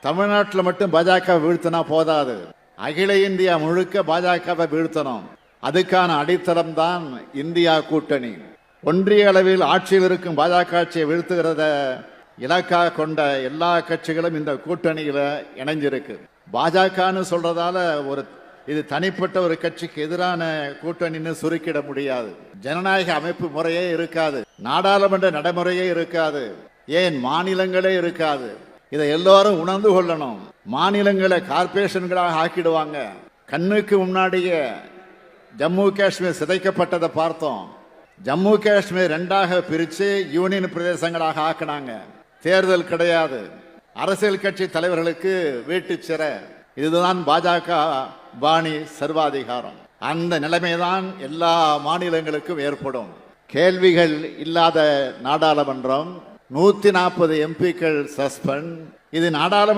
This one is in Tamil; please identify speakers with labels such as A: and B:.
A: தமிழ்நாட்டில் மட்டும் பாஜக வீழ்த்தினா போதாது, அகில இந்தியா முழுக்க பாஜகவை வீழ்த்தணும். அதுக்கான அடித்தளம் தான் இந்தியா கூட்டணி. ஒன்றிய அளவில் ஆட்சியில் இருக்கும் பாஜக ஆட்சியை வீழ்த்துகிறத இலக்காக கொண்ட எல்லா கட்சிகளும் இந்த கூட்டணியில இணைஞ்சிருக்கு. பாஜகன்னு சொல்றதால இது தனிப்பட்ட ஒரு கட்சிக்கு எதிரான கூட்டணின்னு சுருக்கிட முடியாது. ஜனநாயக அமைப்பு முறையே இருக்காது, நாடாளுமன்ற நடைமுறையே இருக்காது, ஏன் மாநிலங்களே இருக்காது. இதை எல்லாரும் உணர்ந்து கொள்ளணும். மாநிலங்களை கார்பரேஷன்களாக ஆக்கிடுவாங்க. கண்ணுக்கு முன்னாடியே ஜம்மு காஷ்மீர் சிதைக்கப்பட்டதை பார்த்தோம். ஜம்மு காஷ்மீர் 2ஆக பிரித்து யூனியன் பிரதேசங்களாக ஆக்கினாங்க. தேர்தல் கிடையாது, அரசியல் கட்சி தலைவர்களுக்கு வீட்டு சிறை. இதுதான் பாஜக பாணி சர்வாதிகாரம். அந்த நிலைமைதான் எல்லா மாநிலங்களுக்கும் ஏற்படும். கேள்விகள் இல்லாத நாடாளுமன்றம், 140 எம்பிக்கள் சஸ்பெண்ட். இது நாடாளுமன்ற